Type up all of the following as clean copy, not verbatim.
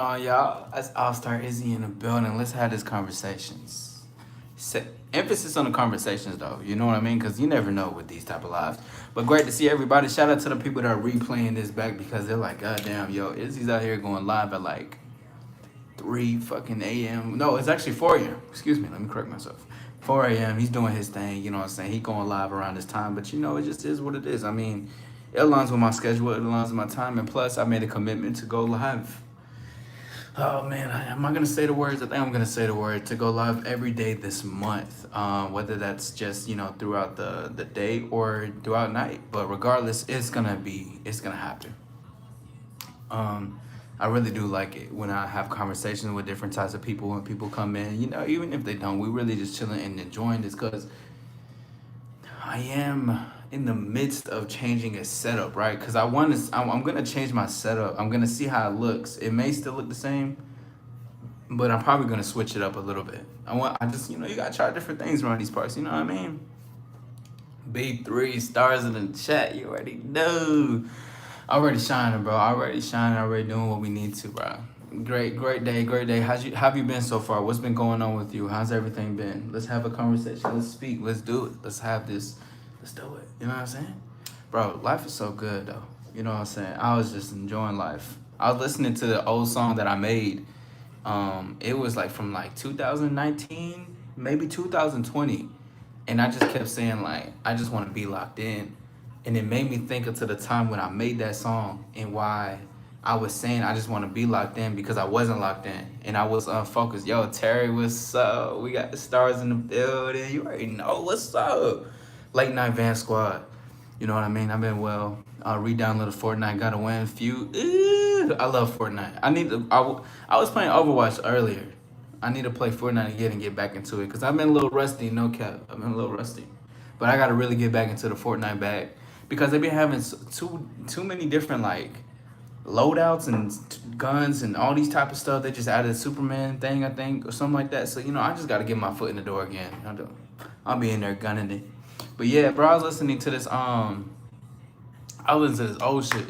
Y'all, it's All Star Izzy in the building. Let's have these conversations. Emphasis on the conversations, though. You know what I mean? Because you never know with these type of lives. But great to see everybody. Shout out to the people that are replaying this back because they're like, God damn, yo, Izzy's out here going live at like 3 fucking a.m. No, it's actually 4 a.m. Excuse me, let me correct myself. 4 a.m. He's doing his thing, you know what I'm saying? He going live around this time, but you know, it just is what it is. I mean, it aligns with my schedule, it aligns with my time, and plus, I made a commitment to go live. Oh man, am I gonna say the words? I think I'm gonna say the word to go live every day this month. Whether that's just throughout the day or throughout night, but regardless, it's gonna happen. Um, I really do like it when I have conversations with different types of people. When people come in, even if they don't, we really just chilling and enjoying this because I am in the midst of changing a setup, right? Because I'm gonna change my setup. I'm gonna see how it looks. It may still look the same, but I'm probably gonna switch it up a little bit. I just, you gotta try different things around these parts. You know what I mean? Big three stars in the chat. You already know. Already shining, bro. Already shining. Already doing what we need to, bro. Great day, great day. How have you been so far? What's been going on with you? How's everything been? Let's have a conversation. Let's speak. Let's do it. Let's have this. Let's do it. You know what I'm saying? Bro, life is so good though. You know what I'm saying? I was just enjoying life. I was listening to the old song that I made. It was like from like 2019, maybe 2020. And I just kept saying like, I just want to be locked in. And it made me think of to the time when I made that song and why I was saying I just want to be locked in because I wasn't locked in and I was unfocused. Yo, Terry, what's up? We got the stars in the building. You already know what's up. Late night van squad. You know what I mean? I've been well. Re-downloaded Fortnite. Got to win. Few. I love Fortnite. I was playing Overwatch earlier. I need to play Fortnite again and get back into it because I've been a little rusty. No cap. I've been a little rusty. But I got to really get back into the Fortnite bag because they've been having too many different like loadouts and guns and all these type of stuff. They just added a Superman thing, I think, or something like that. So I just got to get my foot in the door again. I'll be in there gunning it. But yeah, bro, I was listening to this. I was listening to this old shit,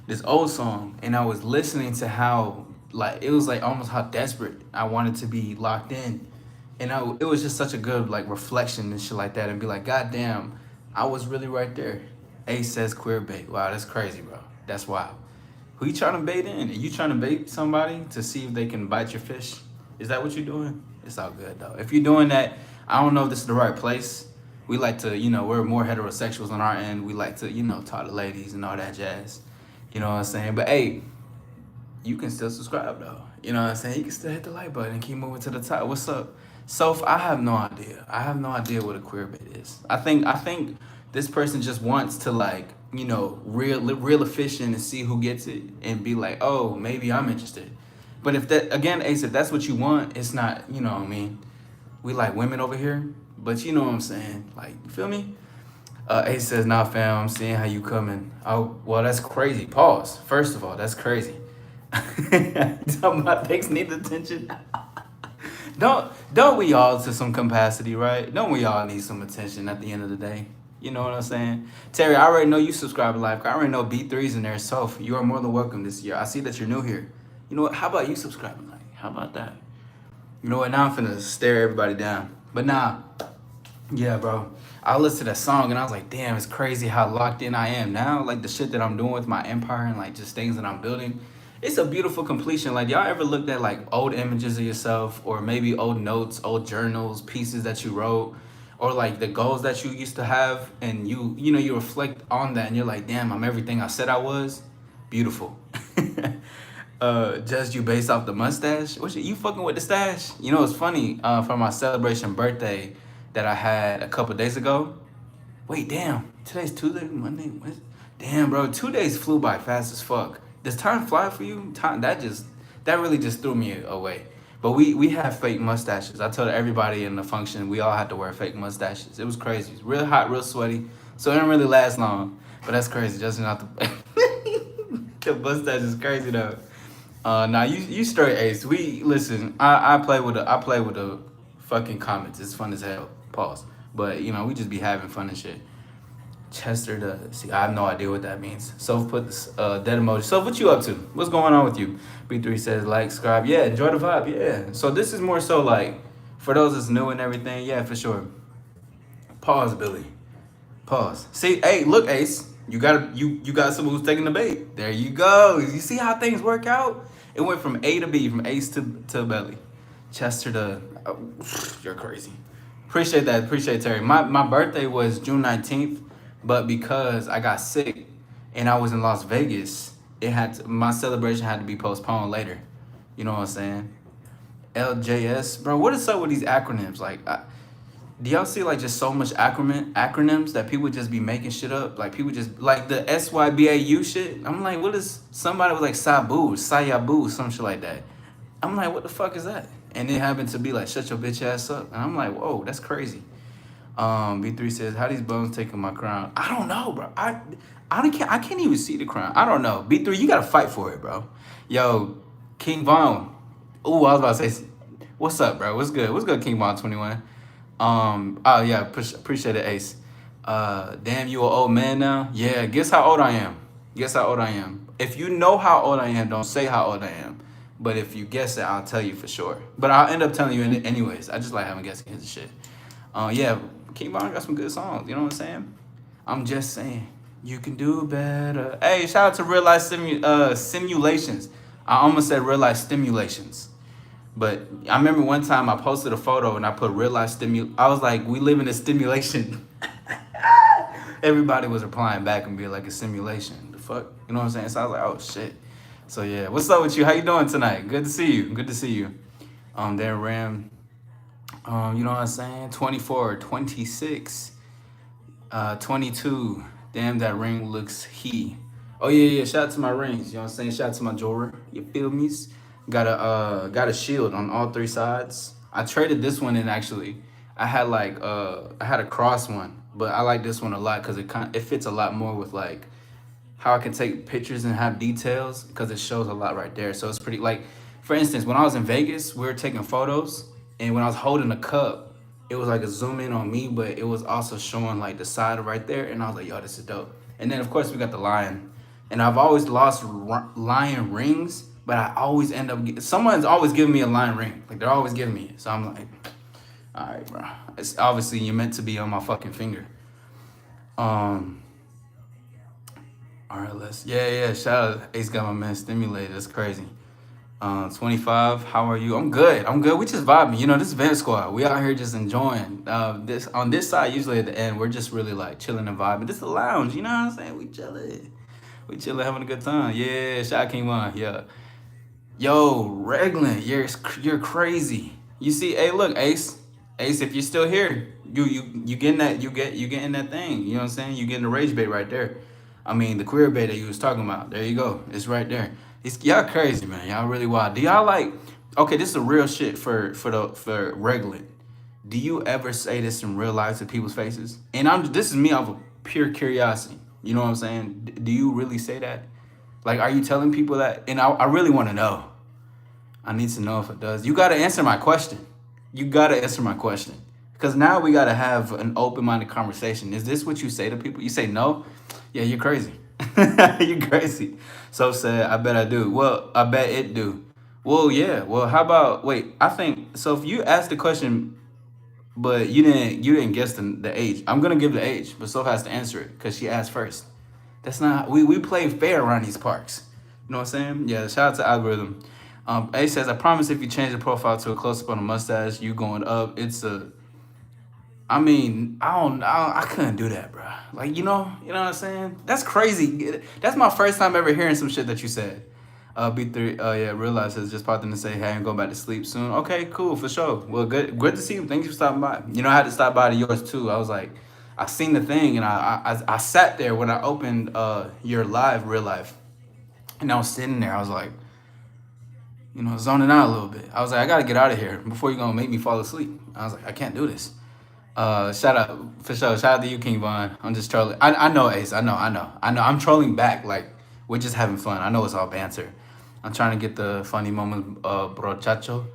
this old song, and I was listening to how like it was like almost how desperate I wanted to be locked in, and it was just such a good like reflection and shit like that, and be like, God damn, I was really right there. Ace says queer bait. Wow, that's crazy, bro. That's wild. Who you trying to bait in? Are you trying to bait somebody to see if they can bite your fish? Is that what you're doing? It's all good though. If you're doing that, I don't know if this is the right place. We like to, we're more heterosexuals on our end. We like to, talk to ladies and all that jazz. You know what I'm saying? But hey, you can still subscribe though. You know what I'm saying? You can still hit the like button and keep moving to the top. What's up? So I have no idea. I have no idea what a queer bait is. I think this person just wants to like, real efficient and see who gets it and be like, oh, maybe I'm interested. But if that again, Ace, if that's what you want, it's not, you know what I mean? We like women over here, but you know what I'm saying? Like, you feel me? Ace says, nah, fam, I'm seeing how you coming. Oh, well, that's crazy. Pause. First of all, that's crazy. Talking about things need attention. Don't we all to some capacity, right? Don't we all need some attention at the end of the day? You know what I'm saying? Terry, I already know you subscribe to Life. I already know B3's in there, so you are more than welcome this year. I see that you're new here. You know what? How about you subscribe to Life? How about that? You know what? Now I'm finna stare everybody down. But nah, yeah, bro. I listened to that song and I was like, damn, it's crazy how locked in I am now. Like the shit that I'm doing with my empire and like just things that I'm building. It's a beautiful completion. Like y'all ever looked at like old images of yourself or maybe old notes, old journals, pieces that you wrote, or like the goals that you used to have and you reflect on that and you're like, damn, I'm everything I said I was. Beautiful. Just you based off the mustache. You fucking with the stash? You know it's funny. For my celebration birthday that I had a couple days ago. Wait, damn. Today's Tuesday, Monday, Wednesday. Damn, bro. 2 days flew by fast as fuck. Does time fly for you? Time that really just threw me away. But we have fake mustaches. I told everybody in the function we all had to wear fake mustaches. It was crazy. It was real hot, real sweaty. So it didn't really last long. But that's crazy. Just not the the mustache is crazy though. Now you straight Ace. We listen. I play with the fucking comments. It's fun as hell. Pause. But we just be having fun and shit. Chester the see, I have no idea what that means. So put this dead emoji. So what you up to? What's going on with you? B3 says like, subscribe. Yeah, enjoy the vibe. Yeah. So this is more so like for those that's new and everything. Yeah, for sure. Pause, Billy. Pause. See, hey, look, Ace. You got someone who's taking the bait. There you go. You see how things work out? It went from A to B, from Ace to Belly. Chester to you're crazy. Appreciate that. Appreciate Terry. My birthday was June 19th, but because I got sick and I was in Las Vegas, my celebration had to be postponed later. You know what I'm saying? LJS, bro. What is up with these acronyms? Like, do y'all see like just so much acronyms that people just be making shit up? Like people just like the SYBAU shit. I'm like, what is somebody was like Sayabu, some shit like that. I'm like, what the fuck is that? And it happened to be like, shut your bitch ass up. And I'm like, whoa, that's crazy. B3 says, how these bones taking my crown? I don't know, bro. I can't even see the crown. I don't know. B3, you gotta fight for it, bro. Yo, King Von. Ooh, I was about to say, what's up, bro? What's good? What's good, King Von 21? Oh yeah, appreciate it, Ace. Damn, you an old man now? Yeah, guess how old I am. Guess how old I am. If you know how old I am, don't say how old I am. But if you guess it, I'll tell you for sure. But I'll end up telling you anyways. I just like having guessing his shit. Yeah, King Von got some good songs. You know what I'm saying? I'm just saying, you can do better. Hey, shout out to Real Life Simulations. I almost said Real Life Stimulations. But I remember one time I posted a photo and I put real life I was like, we live in a stimulation. Everybody was replying back and being like, a simulation. The fuck? You know what I'm saying? So I was like, oh shit. So yeah, what's up with you? How you doing tonight? Good to see you. Good to see you. There Ram. You know what I'm saying? 24, 26, 22. Damn, that ring looks Oh yeah. Shout out to my rings. You know what I'm saying? Shout out to my jeweler. You feel me? Got a shield on all three sides. I traded this one in actually. I had a cross one, but I like this one a lot because it fits a lot more with like how I can take pictures and have details because it shows a lot right there. So it's pretty like, for instance, when I was in Vegas, we were taking photos, and when I was holding a cup, it was like a zoom in on me, but it was also showing like the side right there, and I was like, yo, this is dope. And then of course we got the lion, and I've always lost lion rings. But I always end up someone's always giving me a lion ring. Like they're always giving me it. So I'm like, all right, bro. It's obviously you're meant to be on my fucking finger. All right, yeah. Shout out Ace got my man stimulated. That's crazy. 25. How are you? I'm good. We just vibing. You know, this is Vent Squad. We out here just enjoying. This on this side. Usually at the end, we're just really like chilling and vibing. This is the lounge. You know what I'm saying? We chilling, having a good time. Yeah. Shout out King Von. Yeah. Yo, Reglin, you're crazy. You see, hey, look, Ace, if you're still here, you getting that, you getting that thing. You know what I'm saying? You getting the rage bait right there. I mean, the queer bait that you was talking about. There you go. It's right there. Y'all crazy, man. Y'all really wild. Do y'all like? Okay, this is a real shit for Reglin. Do you ever say this in real life to people's faces? And this is me off of pure curiosity. You know what I'm saying? Do you really say that? Like, are you telling people that? And I really want to know. I need to know if it does. You got to answer my question. Because now we got to have an open-minded conversation. Is this what you say to people? You say no? Yeah, you're crazy. You're crazy. So said, I bet I do. Well, I bet it do. Well, yeah. Well, how about, wait, I think, so if you asked the question, but you didn't guess the age, I'm going to give the age, but Soph has to answer it because she asked first. That's not, we play fair around these parks. You know what I'm saying? Yeah, shout out to Algorithm. A says, I promise if you change the profile to a close-up on the mustache, you going up. I couldn't do that, bro. Like, you know what I'm saying? That's crazy. That's my first time ever hearing some shit that you said. B3, yeah, realize has just popped in to say, hey, I'm going back to sleep soon. Okay, cool, for sure. Well, good to see you. Thank you for stopping by. You know, I had to stop by to yours too. I was like, I seen the thing, and I sat there when I opened your live, real life, and I was sitting there. I was like, you know, zoning out a little bit. I was like, I gotta get out of here before you're gonna make me fall asleep. I was like, I can't do this. Shout out for sure. Shout out to you, King Von. I'm just trolling. I know, Ace. I know. I'm trolling back. Like, we're just having fun. I know it's all banter. I'm trying to get the funny moments, brochacho.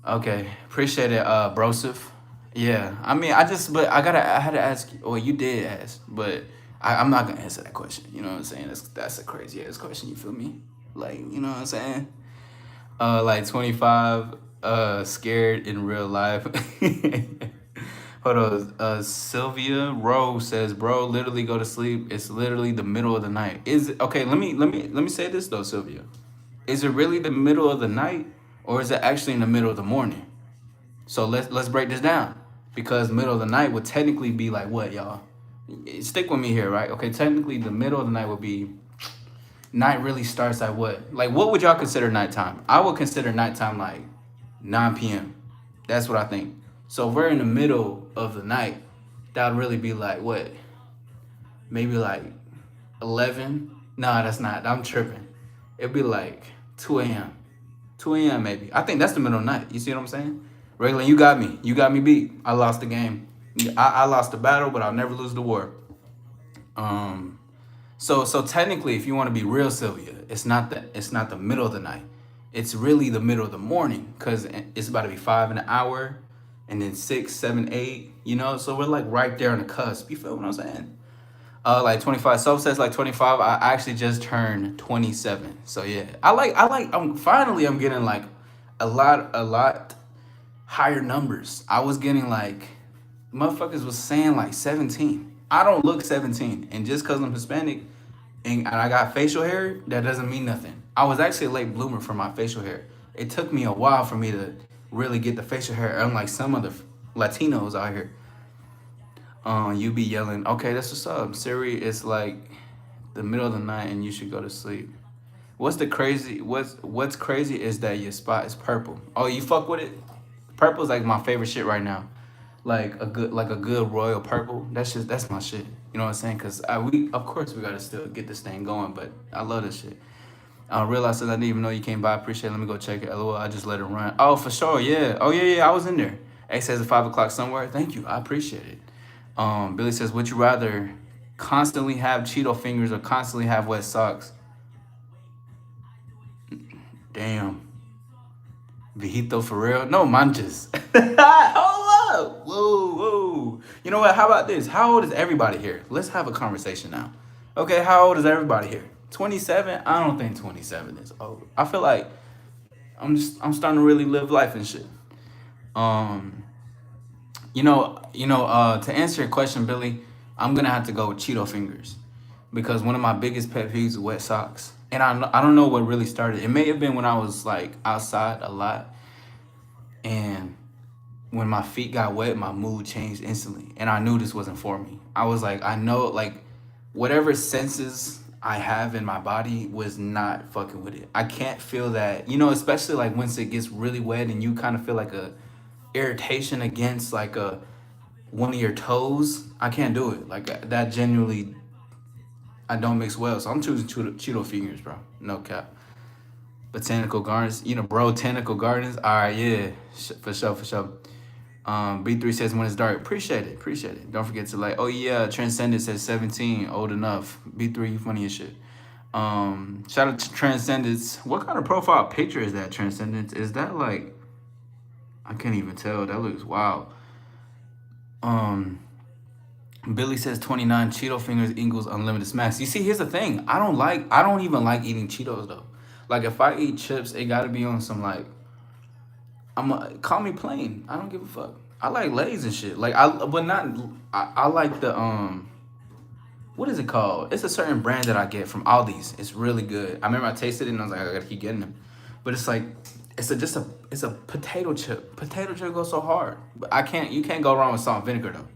Okay, appreciate it, Brosif. Yeah, I mean, I had to ask you. Well, you did ask, but I'm not gonna answer that question. You know what I'm saying? That's a crazy ass question. You feel me? Like, you know what I'm saying? Like 25, scared in real life. Hold on. Sylvia Rose says, "Bro, literally go to sleep. It's literally the middle of the night. Is it okay? Let me say this though, Sylvia. Is it really the middle of the night, or is it actually in the middle of the morning? So let's break this down, because middle of the night would technically be like what, y'all? Stick with me here, right? Okay, technically the middle of the night would be night really starts at what? Like what would y'all consider nighttime? I would consider nighttime like 9 p.m. That's what I think. So if we're in the middle of the night, that would really be like what? Maybe like 11? Nah, that's not. I'm tripping. It'd be like 2 a.m. 2 a.m. maybe. I think that's the middle of the night. You see what I'm saying? Raylan, you got me. You got me beat. I lost the game. I lost the battle, but I'll never lose the war. Um, so technically, if you want to be real, Sylvia, it's not the middle of the night. It's really the middle of the morning, because it's about to be 5 in an hour, and then 6, 7, 8. You know, so we're like right there on the cusp. You feel what I'm saying? Like 25. Self says like 25. I actually just turned 27. So yeah, I'm getting like a lot higher numbers. I was getting like motherfuckers was saying like 17. I don't look 17, and just because I'm Hispanic and I got facial hair, that doesn't mean nothing. I was actually a late bloomer for my facial hair. It took me a while for me to really get the facial hair, unlike some of the Latinos out here. You be yelling, okay, that's what's up. Siri, it's like the middle of the night and you should go to sleep. What's crazy is that your spot is purple. Oh, you fuck with it? Purple is like my favorite shit right now. Like a good royal purple. That's my shit. You know what I'm saying? Cause we of course we gotta still get this thing going, but I love this shit. I realized that I didn't even know you came by. Appreciate it. Let me go check it. LOL, I just let it run. Oh, for sure, yeah. Oh yeah, I was in there. X says at 5 o'clock somewhere. Thank you. I appreciate it. Billy says, would you rather constantly have Cheeto fingers or constantly have wet socks? Damn. Vijito for real? No manches. Hold up. Whoa. You know what? How about this? How old is everybody here? Let's have a conversation now. Okay, how old is everybody here? 27? I don't think 27 is old. I feel like I'm starting to really live life and shit. Um, to answer your question, Billy, I'm gonna have to go with Cheeto fingers, because one of my biggest pet peeves is wet socks, and I don't know what really started. It may have been when I was like outside a lot, and when my feet got wet, my mood changed instantly, and I knew this wasn't for me. I was like, I know, like, whatever senses I have in my body was not fucking with it. I can't feel that, especially like once it gets really wet and you kind of feel like a irritation against like a one of your toes. I can't do it. Like that genuinely, I don't mix well. So I'm choosing Cheeto fingers, bro. No cap. Botanical Gardens, Botanical Gardens. All right, yeah, for sure. B3 says when it's dark. Appreciate it. Don't forget to like. Oh yeah, Transcendent says 17, old enough. B3, you funny as shit. Shout out to Transcendence. What kind of profile picture is that, Transcendence? Is that like? I can't even tell. That looks wild. Billy says 29 Cheeto fingers equals unlimited smacks. You see, here's the thing. I don't even like eating Cheetos though. Like if I eat chips, it gotta be on some like call me plain. I don't give a fuck. I like Lay's and shit. Like but not I like the what is it called? It's a certain brand that I get from Aldi's. It's really good. I remember I tasted it and I was like, I gotta keep getting them. But it's like it's a potato chip. Potato chip goes so hard. But you can't go wrong with salt and vinegar though.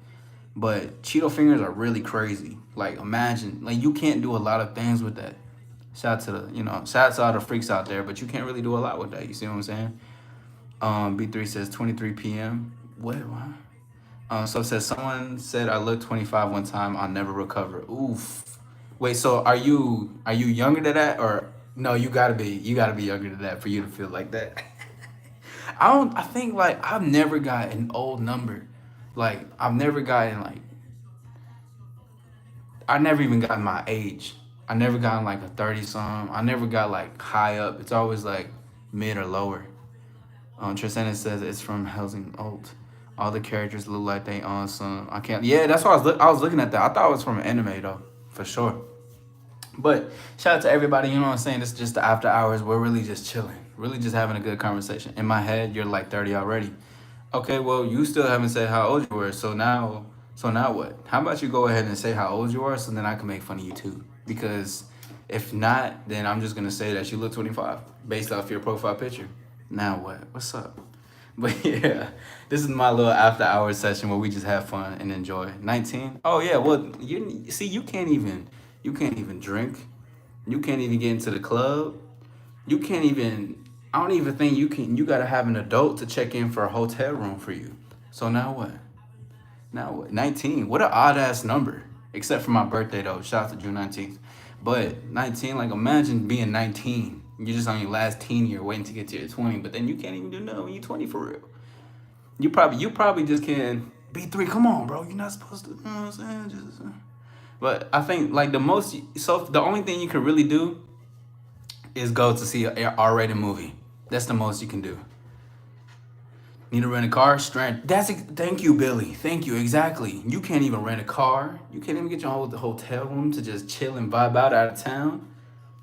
But Cheeto fingers are really crazy. Like imagine, like you can't do a lot of things with that. Shout out to all the freaks out there, but you can't really do a lot with that. You see what I'm saying? B3 says 23 p.m. What? So it says someone said I looked 25 one time. I'll never recover. Oof. Wait. So are you younger than that, or no? You gotta be younger than that for you to feel like that. I think like I've never got an old number. Like I've never gotten like. I never even gotten my age. I never gotten like a 30 some. I never got like high up. It's always like mid or lower. Transcendent says it's from Housing Old. All the characters look like they on some. I can't. Yeah, that's why I was looking at that. I thought it was from an anime though, for sure. But shout out to everybody. You know what I'm saying? This is just the after hours. We're really just chilling, really just having a good conversation. In my head, you're like 30 already. Okay, well, you still haven't said how old you were. So now what? How about you go ahead and say how old you are, so then I can make fun of you too? Because if not, then I'm just gonna say that you look 25 based off your profile picture. Now what? What's up? But yeah, this is my little after hours session where we just have fun and enjoy. 19? Oh yeah, well you see you can't even drink. You can't even get into the club. You can't even I don't even think you gotta have an adult to check in for a hotel room for you. So now what? Now what? 19. What an odd ass number. Except for my birthday though. Shout out to June 19th. But 19, like imagine being 19. You're just on your last teen year waiting to get to your 20, but then you can't even do nothing when you're 20 for real. You probably just can be three. Come on, bro. You're not supposed to, you know what I'm saying? Just but I think like the only thing you can really do is go to see a R-rated movie. That's the most you can do. Need to rent a car? Strength. Thank you, Billy. Thank you. Exactly. You can't even rent a car. You can't even get your whole hotel room to just chill and vibe out of town.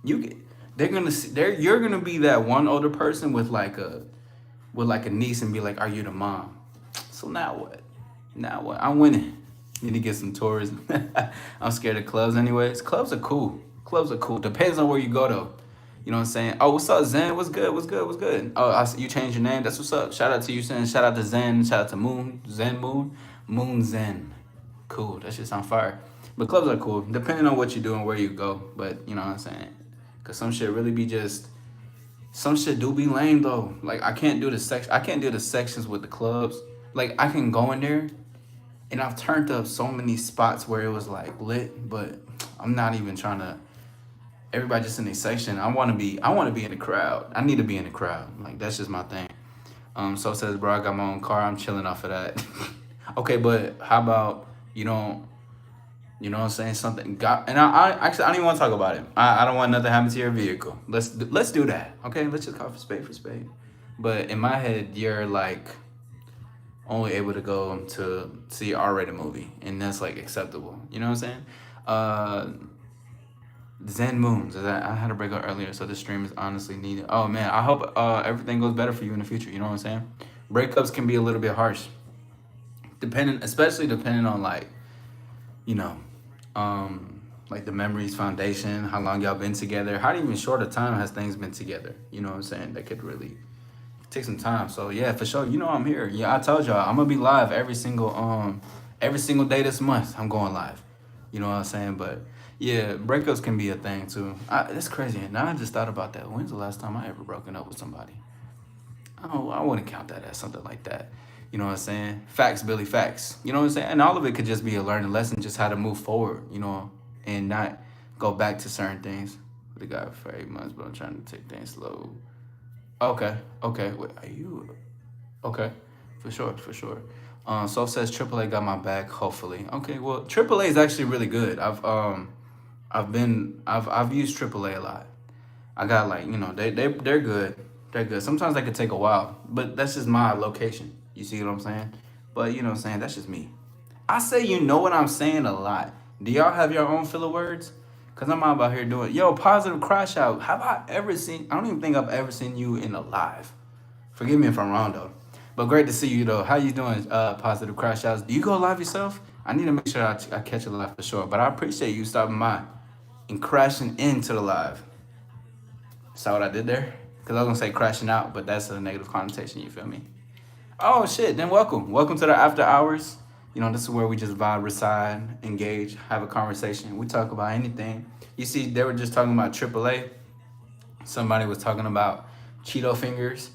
You get, they're gonna see. You're gonna be that one older person with like a niece and be like, "Are you the mom?" So now what? Now what? I'm winning. Need to get some tours. I'm scared of clubs anyways. Clubs are cool. Clubs are cool. Depends on where you go though. You know what I'm saying? Oh, what's up, Zen? What's good? What's good? What's good? Oh, I see you changed your name. That's what's up. Shout out to you, Zen. Shout out to Zen. Shout out to Moon. Zen Moon. Moon Zen. Cool. That shit sound fire. But clubs are cool, depending on what you do and where you go. But you know what I'm saying? Cause some shit really be just. Some shit do be lame though. Like I can't do the sections with the clubs. Like I can go in there, and I've turned up so many spots where it was like lit, but I'm not even trying to. Everybody just in their section. I want to be in the crowd. I need to be in the crowd. Like that's just my thing. So says, bro, I got my own car. I'm chilling off of that. Okay, but how about you don't, you know what I'm saying? Something got, and I actually I don't even want to talk about it. I don't want nothing to happen to your vehicle. Let's do that. Okay, let's just call for spade for spade. But in my head, you're like only able to go to see an R-rated movie, and that's like acceptable. You know what I'm saying? Zen Moons. I had to break up earlier, so this stream is honestly needed. Oh man, I hope everything goes better for you in the future. You know what I'm saying? Breakups can be a little bit harsh, especially depending on like, you know, like the memories foundation, how long y'all been together, how even short a time has things been together. You know what I'm saying? That could really take some time. So yeah, for sure. You know I'm here. Yeah, I told y'all I'm gonna be live every single day this month. I'm going live. You know what I'm saying? But yeah, breakups can be a thing too. It's crazy. And now I just thought about that. When's the last time I ever broken up with somebody? I wouldn't count that as something like that. You know what I'm saying? Facts, Billy, facts. You know what I'm saying? And all of it could just be a learning lesson, just how to move forward, you know, and not go back to certain things. The guy for 8 months, but I'm trying to take things slow. Okay. Wait, are you? Okay, for sure. So says AAA got my back. Hopefully. Okay. Well, AAA is actually really good. I've used AAA a lot. I got like they're good. They're good. Sometimes they could take a while, but that's just my location. You see what I'm saying? But you know what I'm saying? That's just me. I say you know what I'm saying a lot. Do y'all have your own filler words? Cause I'm out here doing positive crash out. Have I ever seen? I don't even think I've ever seen you in a live. Forgive me if I'm wrong though. But great to see you though. How you doing? Positive crash outs. Do you go live yourself? I need to make sure I catch a live for sure. But I appreciate you stopping by and crashing into the live. Saw what I did there? Cause I was gonna say crashing out, but that's a negative connotation. You feel me? Oh shit! Then welcome to the after hours. You know, this is where we just vibe, reside, engage, have a conversation. We talk about anything. You see, they were just talking about AAA. Somebody was talking about Cheeto fingers.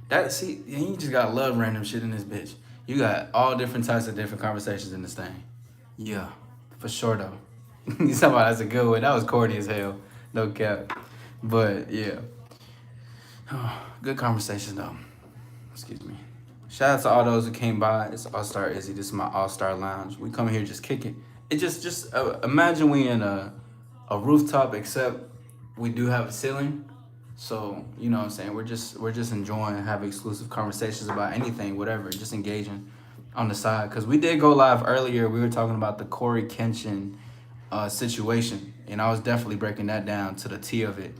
You just got love random shit in this bitch. You got all different types of different conversations in this thing. Yeah, for sure though. You talking about that's a good one. That was corny as hell. No cap. But yeah. Good conversation though. Excuse me. Shout out to all those who came by. It's All-Star Izzy. This is my All-Star Lounge. We come here just kicking. It just imagine we in a rooftop, except we do have a ceiling. So you know what I'm saying. We're just enjoying having exclusive conversations about anything, whatever. Just engaging. on the side because we did go live earlier. We were talking about the Corey Kenshin situation, and I was definitely breaking that down to the T of it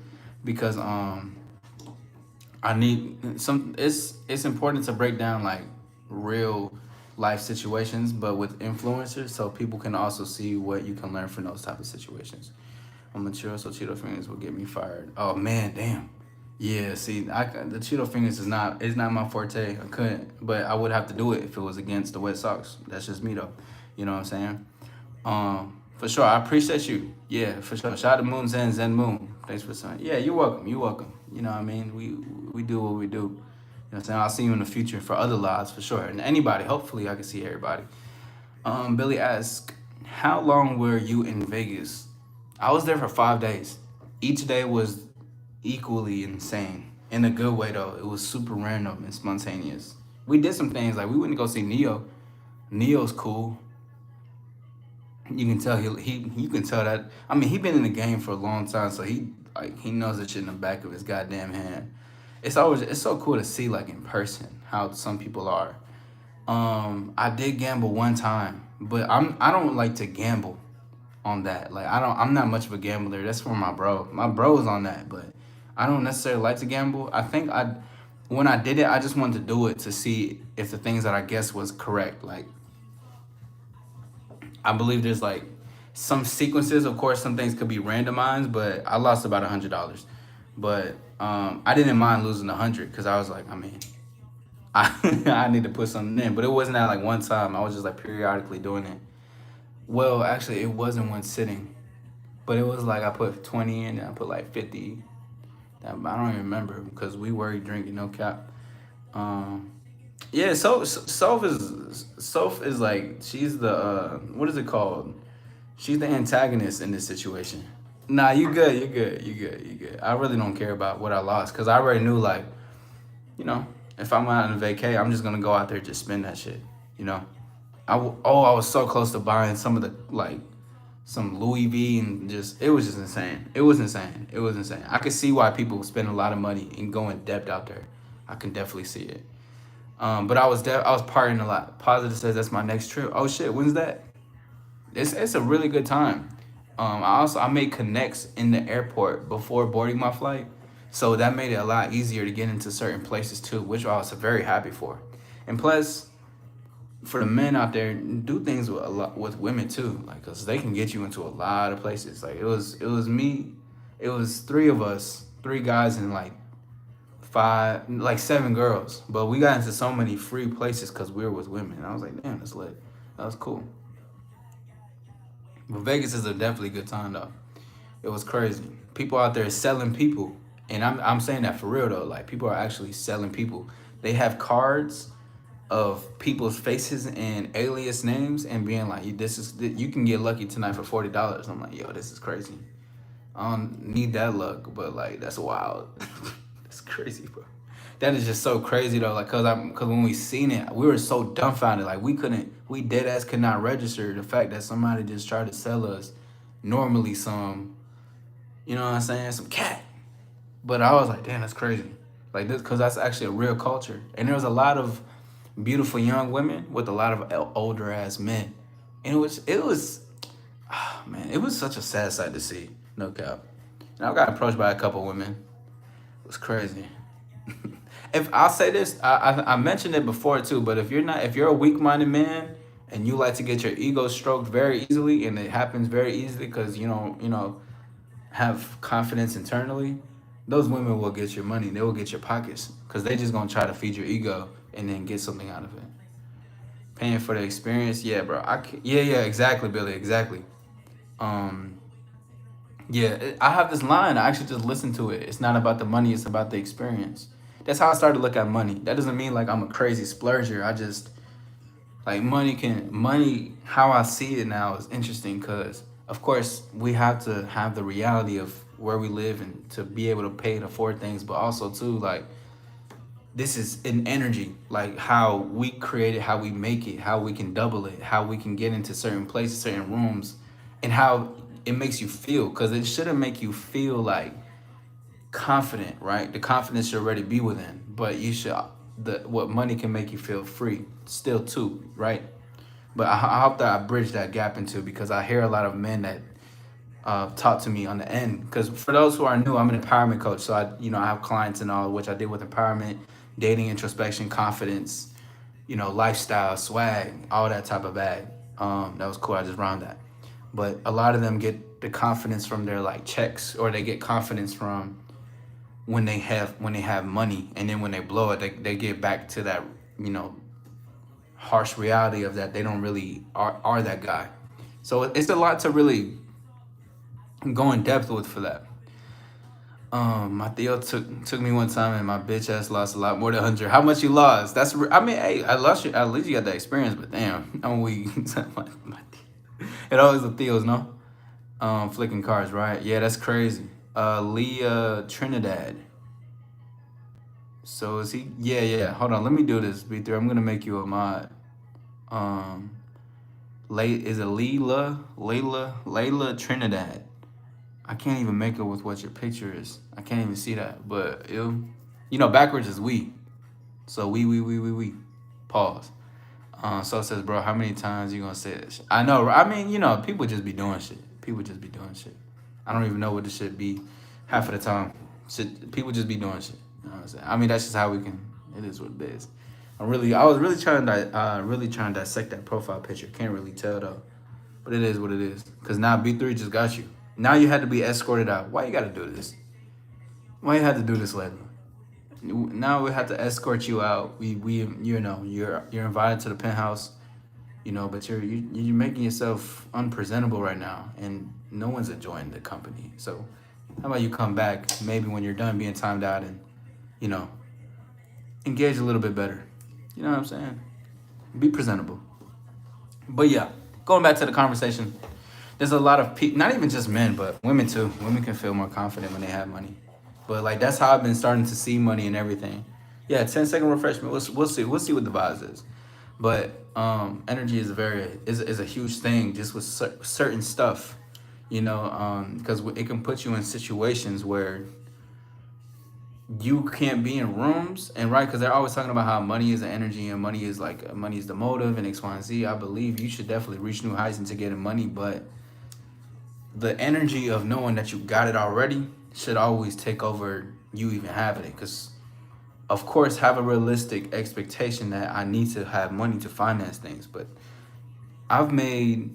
because I need some. It's important to break down like real life situations, but with influencers, so people can also see what you can learn from those type of situations. I'm mature, so Cheeto fingers will get me fired. Oh man, damn. Yeah, see, the Cheeto fingers is not my forte. I couldn't, but I would have to do it if it was against the Wet Sox. That's just me though. You know what I'm saying? For sure. I appreciate you. Yeah, for sure. Shout out to Moon Zen Moon. Thanks for saying. Yeah, you're welcome. You're welcome. You know what I mean? We do what we do. You know what I'm saying? I'll see you in the future for other lives for sure. And anybody, hopefully I can see everybody. Billy asked, how long were you in Vegas? I was there for 5 days. Each day was equally insane. In a good way though. It was super random and spontaneous. We did some things like we went to go see Neo. Neo's cool. You can tell he you can tell that. I mean, he been in the game for a long time, so he knows that shit in the back of his goddamn hand. It's so cool to see like in person how some people are. I did gamble one time, but I don't like to gamble on that. Like I'm not much of a gambler. That's for my bro. My bro is on that, but I don't necessarily like to gamble. I think when I did it, I just wanted to do it to see if the things that I guessed was correct. Like I believe there's like some sequences. Of course, some things could be randomized, but I lost about $100. But I didn't mind losing 100 because I was like, I mean, I need to put something in. But it wasn't at like one time. I was just like periodically doing it. Well, actually, it wasn't one sitting, but it was like I put 20 in and I put like 50. I don't even remember because we were drinking, no cap. Yeah, Soph is like she's the what is it called? She's the antagonist in this situation. Nah, you good, you good, you good, you good. I really don't care about what I lost because I already knew like, you know, if I'm out on a vacay, I'm just gonna go out there and just spend that shit. You know, I was so close to buying some of the like some Louis V and just it was just insane. It was insane. It was insane. I could see why people spend a lot of money and go in depth out there. I can definitely see it. But I was partying a lot. Positive says that's my next trip. Oh shit, when's that? It's a really good time. I made connects in the airport before boarding my flight, so that made it a lot easier to get into certain places too, which I was very happy for. And plus, for the men out there, do things with a lot with women too, like cause they can get you into a lot of places. Like it was me, it was three of us, three guys and like like seven girls, but we got into so many free places because we were with women. And I was like, damn, that's lit. That was cool. But Vegas is a definitely good time though. It was crazy. People out there selling people, and I'm saying that for real though. Like people are actually selling people. They have cards of people's faces and alias names and being like, you can get lucky tonight for $40. I'm like, yo, this is crazy. I don't need that luck, but like that's wild. That's crazy, bro. That is just so crazy though. Like, cause when we seen it, we were so dumbfounded. Like we dead ass could not register the fact that somebody just tried to sell us normally some, you know what I'm saying, some cat. But I was like, damn, that's crazy. Like this, cause that's actually a real culture. And there was a lot of beautiful young women with a lot of older ass men, and oh, man, it was such a sad sight to see. No cap. And I got approached by a couple women. It was crazy. If I'll say this, I mentioned it before too, but if you're a weak-minded man and you like to get your ego stroked very easily, and it happens very easily because you know have confidence internally, those women will get your money. They will get your pockets because they just gonna try to feed your ego and then get something out of it. Paying for the experience, yeah, bro. Yeah, exactly, Billy, exactly. Um, yeah, I have this line. I actually just listened to it. It's not about the money, it's about the experience. That's how I started to look at money. That doesn't mean like I'm a crazy splurger. I just like money. How I see it now is interesting because, of course, we have to have the reality of where we live and to be able to pay and afford things, but also too like this is an energy, like how we create it, how we make it, how we can double it, how we can get into certain places, certain rooms, and how it makes you feel. Because it shouldn't make you feel like confident, right? The confidence should already be within, but you should. the what money can make you feel free still too, right? But I hope that I bridge that gap into, because I hear a lot of men that talk to me on the end. Because for those who are new, I'm an empowerment coach, so I have clients and all, which I did with empowerment, dating, introspection, confidence, lifestyle, swag, all that type of bag. That was cool. I just rhymed that. But a lot of them get the confidence from their like checks, or they get confidence from when they have money, and then when they blow it, they get back to that harsh reality of that they don't really are that guy. So it's a lot to really go in depth with for that. My Theo took me one time, and my bitch ass lost a lot more than 100. How much you lost? I mean, hey, I lost you. At least you got that experience. But damn, I'm weak. It always the Theos, no? Flicking cars, right? Yeah, that's crazy. Leah Trinidad. So is he? Yeah, yeah. Hold on, let me do this. B3, I'm gonna make you a mod. Um, is it Layla Trinidad? I can't even make it with what your picture is. I can't even see that. But backwards is we. So we. Pause. So it says, bro, how many times you gonna say this? I know. I mean, people just be doing shit. People just be doing shit. I don't even know what this shit be half of the time. People just be doing shit. You know what I'm saying? I mean, that's just how we can. It is what it is. I was really trying to dissect that profile picture. Can't really tell though, but it is what it is. Cause now B3 just got you. Now you had to be escorted out. Why you gotta do this? Why you had to do this, Layla? Now we have to escort you out. You're invited to the penthouse. But you're making yourself unpresentable right now, and no one's enjoying the company. So how about you come back maybe when you're done being timed out, and engage a little bit better. You know what I'm saying? Be presentable. But yeah, going back to the conversation, there's a lot of people, not even just men, but women too. Women can feel more confident when they have money. But like that's how I've been starting to see money and everything. Yeah, 10-second refreshment. We'll see. We'll see what the vibes is. But energy is a huge thing just with certain stuff, because it can put you in situations where you can't be in rooms, and right, because they're always talking about how money is the energy, and money is the motive, and X, Y, and Z. I believe you should definitely reach new heights into getting money, but the energy of knowing that you got it already should always take over you even having it. Because of course, have a realistic expectation that I need to have money to finance things, but I've made,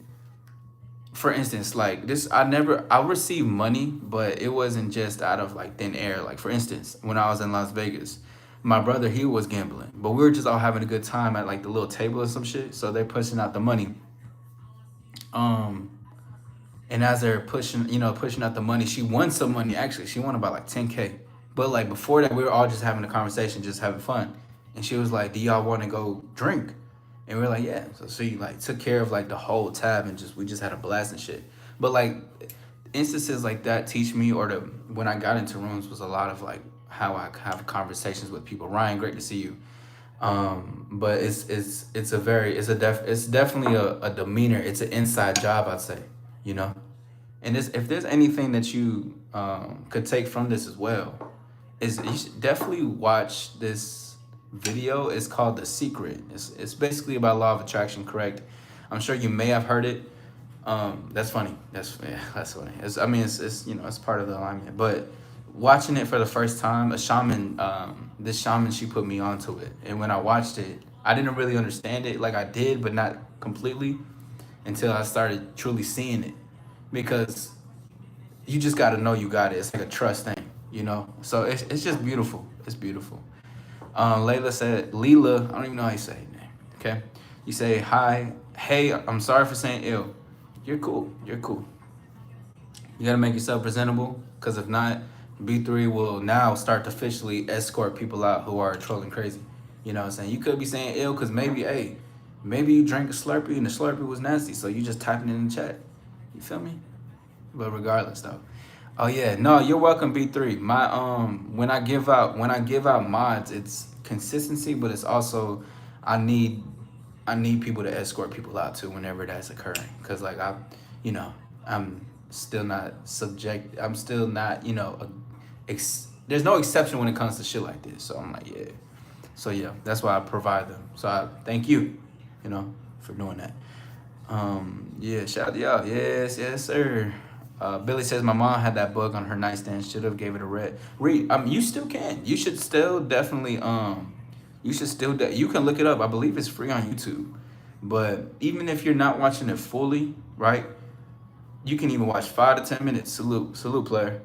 for instance, like this, I received money, but it wasn't just out of like thin air. Like for instance, when I was in Las Vegas, my brother, he was gambling, but we were just all having a good time at like the little table or some shit. So they're pushing out the money. And as they're pushing out the money, she won some money. Actually, she won about like 10K. But like before that, we were all just having a conversation, just having fun. And she was like, "Do y'all want to go drink?" And we were like, "Yeah." So she like took care of like the whole tab, and we just had a blast and shit. But like instances like that teach me, when I got into rooms, was a lot of like how I have conversations with people. Ryan, great to see you. But it's definitely a demeanor. It's an inside job, I'd say. And if there's anything that you could take from this as well, is you should definitely watch this video. It's called The Secret. It's basically about law of attraction, correct? I'm sure you may have heard it. That's funny. That's funny. It's part of the alignment. But watching it for the first time, this shaman, she put me onto it. And when I watched it, I didn't really understand it. Like I did, but not completely, until I started truly seeing it. Because you just got to know you got it. It's like a trust thing, So it's just beautiful. It's beautiful. Leela, I don't even know how you say your name. Okay, you say hi. Hey, I'm sorry for saying ill. You're cool. You gotta make yourself presentable, because if not, B3 will now start to officially escort people out who are trolling crazy. You know what I'm saying? You could be saying ill because maybe you drank a Slurpee and the Slurpee was nasty, so you just typing it in the chat. You feel me? But regardless though. Oh yeah, no, you're welcome, B3. My when I give out mods, it's consistency, but it's also I need people to escort people out too whenever that's occurring. Cause like I'm still not there's no exception when it comes to shit like this. So I'm like, yeah. So yeah, that's why I provide them. So I thank you, you know, for doing that. Yeah, shout out to y'all. Yes, yes, sir. Billy says my mom had that book on her nightstand. Should have gave it a read. Read. You still can. You should still definitely. You should still. You can look it up. I believe it's free on YouTube. But even if you're not watching it fully, right? You can even watch 5 to 10 minutes. Salute, player.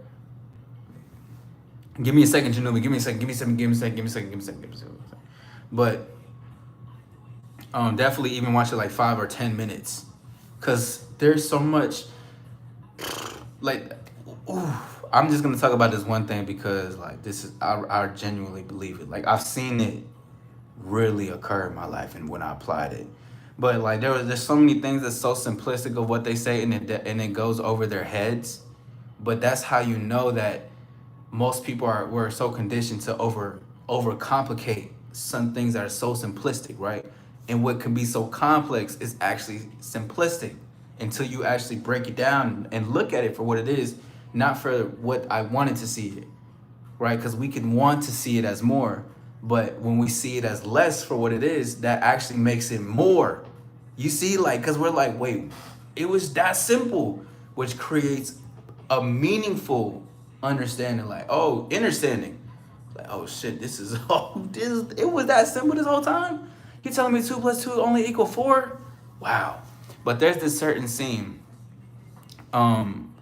Give me a second, Janubi. Give me a second. Give me a second. Give me a second. Give me a second. Give me a second. Give me a second. But definitely even watch it like 5 or 10 minutes, cause there's so much. Like, ooh, I'm just gonna talk about this one thing because like this is I genuinely believe it. Like I've seen it really occur in my life and when I applied it. But like there's so many things that's so simplistic of what they say and it goes over their heads. But that's how you know that most people we're so conditioned to overcomplicate some things that are so simplistic, right? And what can be so complex is actually simplistic until you actually break it down and look at it for what it is, not for what I wanted to see it, right? Because we can want to see it as more, but when we see it as less for what it is, that actually makes it more. You see, like, because we're like, wait, it was that simple, which creates a meaningful understanding, like, oh, understanding. Like, oh shit, this is it was that simple this whole time? You telling me 2 plus 2 only equal 4? Wow. But there's this certain scene in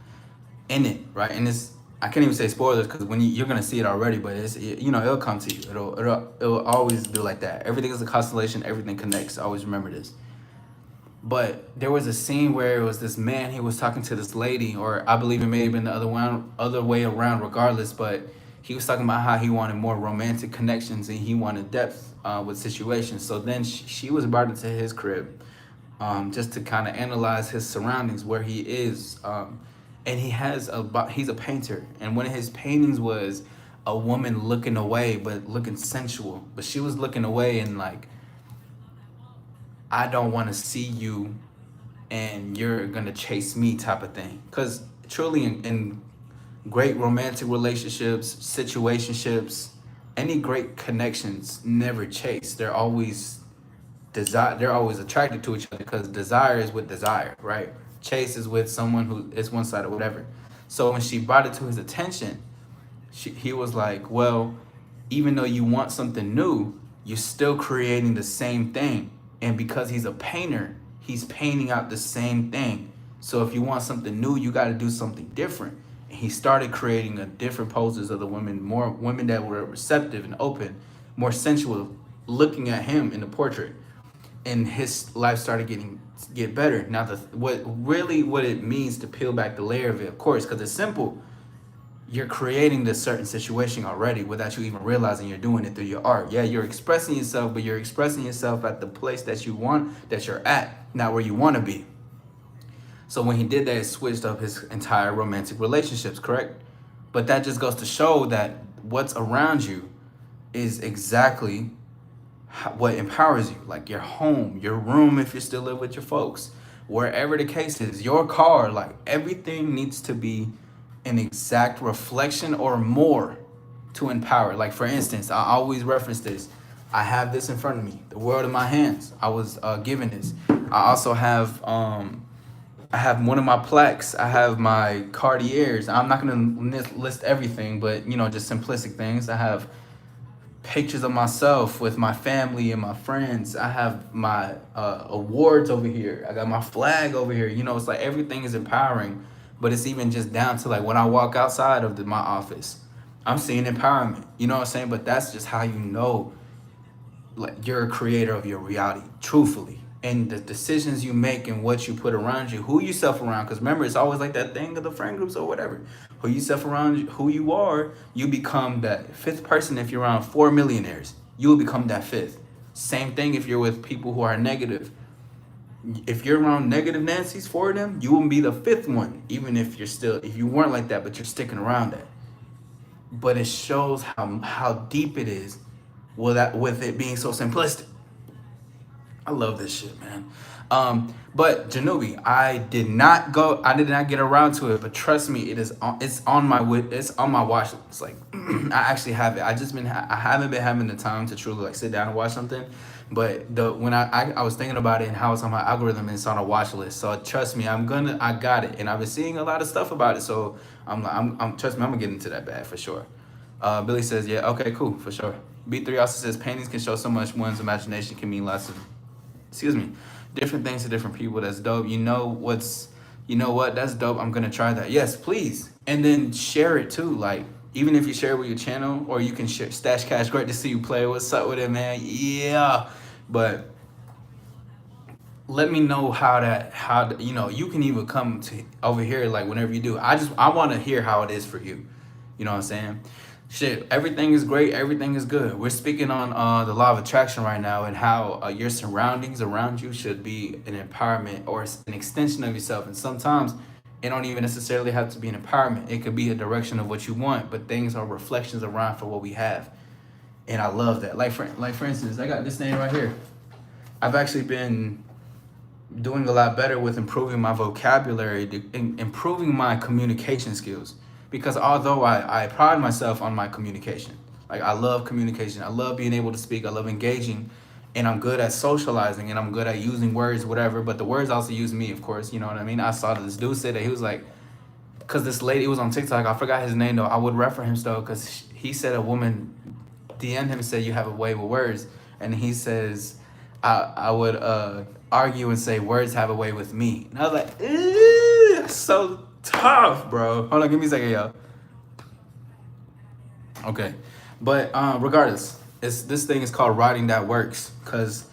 it, right? And it's I can't even say spoilers because when you're gonna see it already, but it'll come to you. It'll always be like that. Everything is a constellation. Everything connects. Always remember this. But there was a scene where it was this man. He was talking to this lady, or I believe it may have been the other way around. Regardless, but he was talking about how he wanted more romantic connections and he wanted depth with situations. So then she was brought into his crib, just to kind of analyze his surroundings, where he is. And he's a painter, and one of his paintings was a woman looking away but looking sensual, but she was looking away and like, I don't want to see you and you're gonna chase me type of thing. Because truly in great romantic relationships, situationships, any great connections never chase. They're always they're always attracted to each other because desire is with desire, right? Chase is with someone who is one side or whatever. So when she brought it to his attention, he was like, well, even though you want something new, you're still creating the same thing. And because he's a painter, he's painting out the same thing. So if you want something new, you got to do something different. And he started creating a different poses of the women, more women that were receptive and open, more sensual, looking at him in the portrait. And his life started get better. Now, what it means to peel back the layer of it, of course, because it's simple. You're creating this certain situation already without you even realizing you're doing it through your art. Yeah, you're expressing yourself, but you're expressing yourself at the place that you're at, not where you want to be. So when he did that, it switched up his entire romantic relationships, correct? But that just goes to show that what's around you is exactly what empowers you, like your home, your room if you still live with your folks, wherever the case is, your car, like everything needs to be an exact reflection or more to empower. Like for instance, I always reference this. I have this in front of me, the world in my hands. I was given this. I also have I have one of my plaques. I have my Cartiers. I'm not gonna list everything, but just simplistic things. I have pictures of myself with my family and my friends. I have my awards over here. I got my flag over here. It's like everything is empowering, but it's even just down to like when I walk outside of my office, I'm seeing empowerment. You know what I'm saying? But that's just how you know, like you're a creator of your reality, truthfully. And the decisions you make and what you put around you, who you self around, because remember, it's always like that thing of the friend groups or whatever. Who you self around, who you are, you become that fifth person. If you're around 4 millionaires, you will become that fifth. Same thing if you're with people who are negative. If you're around negative Nancy's, 4 of them, you will be the fifth one, even if you weren't like that, but you're sticking around that. But it shows how deep it is with it being so simplistic. I love this shit, man. But Janubi, I did not get around to it, but trust me, it's on my it's on my watch list. It's like I actually have it. I haven't been having the time to truly like sit down and watch something. But when I was thinking about it and how it's on my algorithm and it's on a watch list. So trust me, I got it. And I've been seeing a lot of stuff about it. So trust me, I'm gonna get into that bag for sure. Billy says, yeah, okay, cool, for sure. B3 also says paintings can show so much. One's imagination can mean lots of, excuse me, different things to different people. That's dope. You know what? That's dope. I'm gonna try that. Yes, please. And then share it too. Like, even if you share it with your channel, or you can share Stash Cash. Great to see you play. What's up with it, man? Yeah. But let me know you can even come to over here like whenever you do. I want to hear how it is for you. You know what I'm saying? Shit, everything is great, everything is good. We're speaking on the law of attraction right now, and how your surroundings around you should be an empowerment or an extension of yourself. And sometimes it don't even necessarily have to be an empowerment. It could be a direction of what you want, but things are reflections around for what we have. And I love that. Like for instance, I got this thing right here. I've actually been doing a lot better with improving my vocabulary, improving my communication skills. Because although I pride myself on my communication, like I love communication, I love being able to speak, I love engaging, and I'm good at socializing, and I'm good at using words, whatever. But the words also use me, of course. You know what I mean? I saw this dude say that he was like, because this lady, it was on TikTok, I forgot his name though. I would refer him still, because he said a woman DM'd him and said, you have a way with words. And he says, I would argue and say words have a way with me. And I was like, ew, that's so tough, bro. Hold on, give me a second, yo. Okay. But regardless, this thing is called Writing That Works, because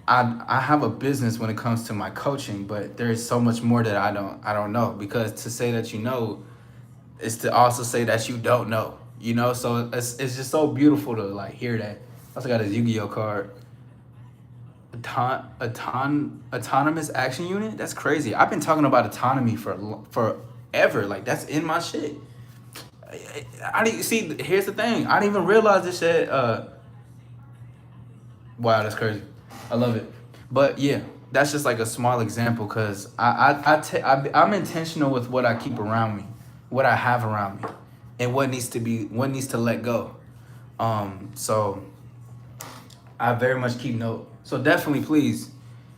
I have a business when it comes to my coaching, but there's so much more that I don't know. Because to say that you know is to also say that you don't know. You know, so it's just so beautiful to like hear that. I also got a Yu-Gi-Oh card. Autonomous action unit. That's crazy. I've been talking about autonomy for forever. Like that's in my shit. I didn't see. Here's the thing. I didn't even realize this shit. Wow, that's crazy. I love it. But yeah, that's just like a small example, because I'm intentional with what I keep around me, what I have around me, and what needs to let go. So I very much keep note. So definitely, please,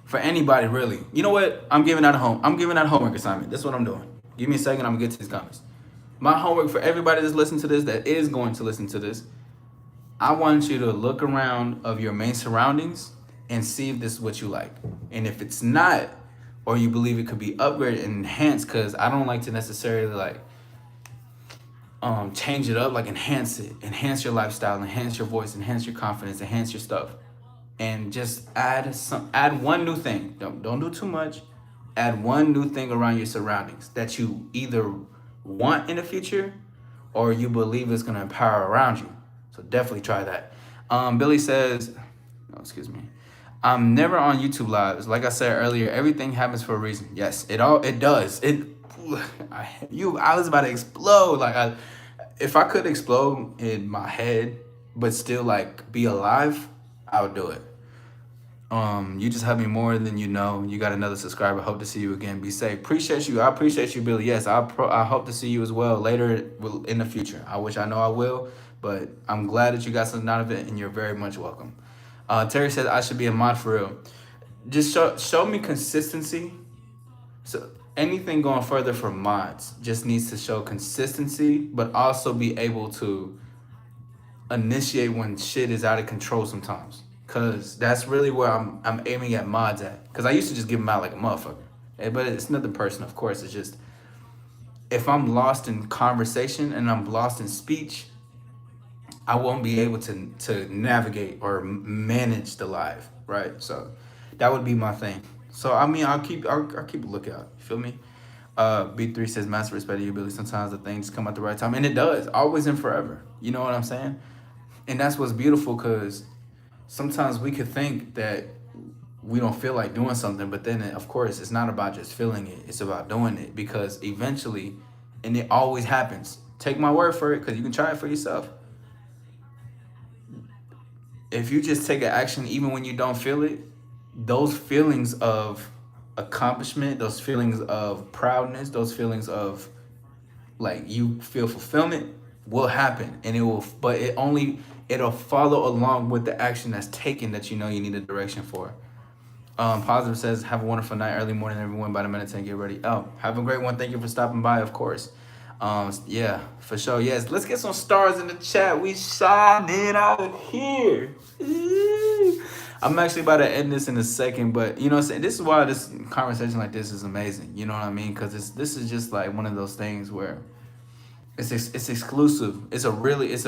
for anybody really, you know what? I'm giving out homework assignment. That's what I'm doing. Give me a second. I'm gonna get to these comments. My homework for everybody that's listening to this, that is going to listen to this, I want you to look around of your main surroundings and see if this is what you like. And if it's not, or you believe it could be upgraded and enhanced, because I don't like to necessarily like change it up, like enhance it, enhance your lifestyle, enhance your voice, enhance your confidence, enhance your stuff. And just add one new thing. Don't do too much. Add one new thing around your surroundings that you either want in the future or you believe is gonna empower around you. So definitely try that. Billy says, oh, excuse me. I'm never on YouTube lives. Like I said earlier, everything happens for a reason. Yes, it does. I was about to explode. Like if I could explode in my head, but still like be alive, I would do it. You just helped me more than you know. You got another subscriber. Hope to see you again. Be safe. Appreciate you. I appreciate you, Billy. Yes, I hope to see you as well later in the future. I know I will, but I'm glad that you got something out of it, and you're very much welcome. Terry said I should be a mod for real. Just show me consistency. So anything going further for mods just needs to show consistency, but also be able to initiate when shit is out of control sometimes. Cause that's really where I'm aiming at mods at. Cause I used to just give them out like a motherfucker. But it's nothing personal, of course. It's just if I'm lost in conversation and I'm lost in speech, I won't be able to navigate or manage the live, right? So that would be my thing. So I mean, I'll keep a lookout. You feel me? B3 says massive respect to you, Billy. Sometimes the things come at the right time, and it does, always and forever. You know what I'm saying? And that's what's beautiful, because sometimes we could think that we don't feel like doing something, but then of course it's not about just feeling it, it's about doing it, because eventually, and it always happens. Take my word for it, because you can try it for yourself. if you just take an action even when you don't feel it, those feelings of accomplishment, those feelings of proudness, those feelings of like you feel fulfillment will happen, and it will, but it'll follow along with the action that's taken that you know you need a direction for. Positive says, have a wonderful night, early morning, everyone. By the minute 10, get ready. Oh, have a great one. Thank you for stopping by, of course. Yeah, for sure. Yes, let's get some stars in the chat. We shining out here. I'm actually about to end this in a second, but you know what I'm saying? This is why this conversation like this is amazing. You know what I mean? Because this is just like one of those things where it's exclusive. It's a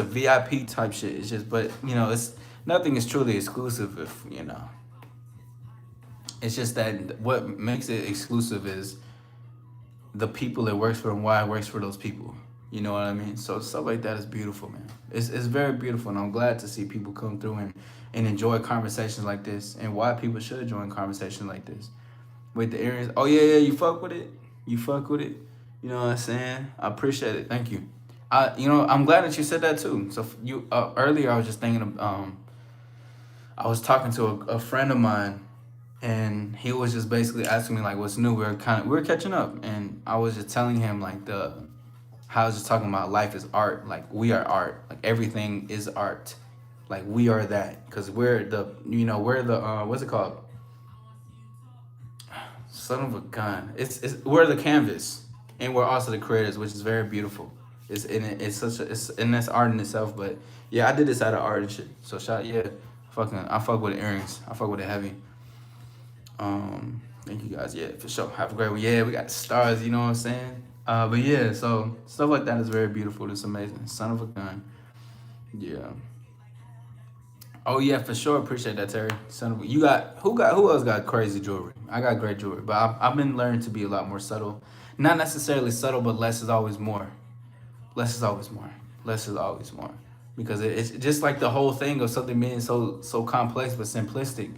VIP type shit. It's just, but you know, it's nothing is truly exclusive if you know. It's just that what makes it exclusive is the people it works for and why it works for those people. You know what I mean? So stuff like that is beautiful, man. It's very beautiful, and I'm glad to see people come through and enjoy conversations like this, and why people should join conversations like this. With the areas, oh yeah, you fuck with it. You fuck with it. You know what I'm saying? I appreciate it. Thank you. I'm glad that you said that too. So you earlier, I was just thinking of, I was talking to a friend of mine, and he was just basically asking me like what's new. We were catching up, and I was just telling him like how I was just talking about life is art. Like we are art. Like everything is art. Like we are that, because we're the what's it called? Son of a gun. We're the canvas, and we're also the creators, which is very beautiful. And that's art in itself. But yeah, I did this out of art and shit. So I fuck with the earrings. I fuck with it heavy. Thank you guys. Yeah, for sure. Have a great one. Yeah, we got the stars. You know what I'm saying? But yeah, so stuff like that is very beautiful. It's amazing. Son of a gun. Yeah. Oh yeah, for sure. Appreciate that, Terry. Son of a, who else got crazy jewelry? I got great jewelry, but I've been learning to be a lot more subtle. Not necessarily subtle, but less is always more. Less is always more. Less is always more. Because it's just like the whole thing of something being so complex but simplistic.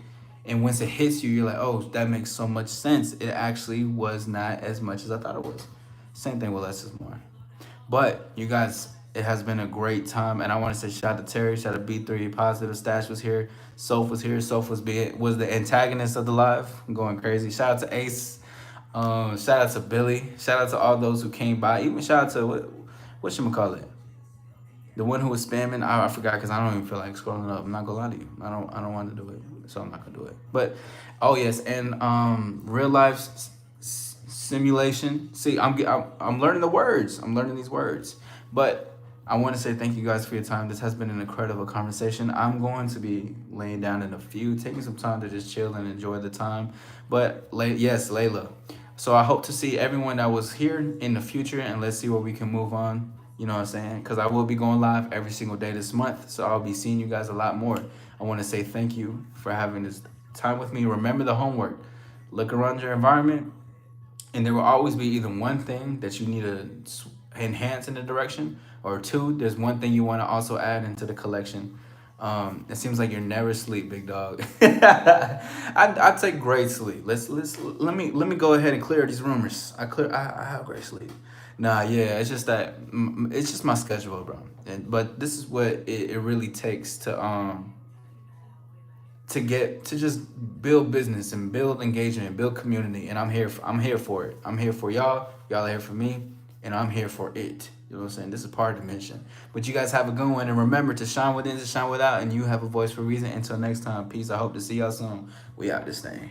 And once it hits you, you're like, oh, that makes so much sense. It actually was not as much as I thought it was. Same thing with less is more. But you guys, it has been a great time. And I want to say shout out to Terry, shout out to B3, Positive, Stash was here, Soph was here. Soph was the antagonist of the live. I'm going crazy. Shout out to Ace. Shout out to Billy. Shout out to all those who came by. Even shout out to, what should we call it? The one who was spamming, I forgot because I don't even feel like scrolling up. I'm not gonna lie to you. I don't want to do it, so I'm not gonna do it. But oh yes, and real life simulation. See, I'm learning the words. I'm learning these words. But I want to say thank you guys for your time. This has been an incredible conversation. I'm going to be laying down in a few, taking some time to just chill and enjoy the time. But yes, Layla. So I hope to see everyone that was here in the future, and let's see where we can move on. You know what I'm saying? Because I will be going live every single day this month. So I'll be seeing you guys a lot more. I want to say thank you for having this time with me. Remember the homework. Look around your environment. And there will always be either one thing that you need to enhance in the direction, or two, there's one thing you want to also add into the collection. It seems like you're never asleep, big dog. I take great sleep. Let me go ahead and clear these rumors. I have great sleep. Nah, yeah, it's just that it's just my schedule, bro. But this is what it really takes to just build business and build engagement and build community. And I'm here for it. I'm here for y'all. Y'all are here for me, and I'm here for it. You know what I'm saying? This is part of the mission. But you guys have a good one, and remember to shine within, to shine without, and you have a voice for a reason. Until next time, peace. I hope to see y'all soon. We out this thing.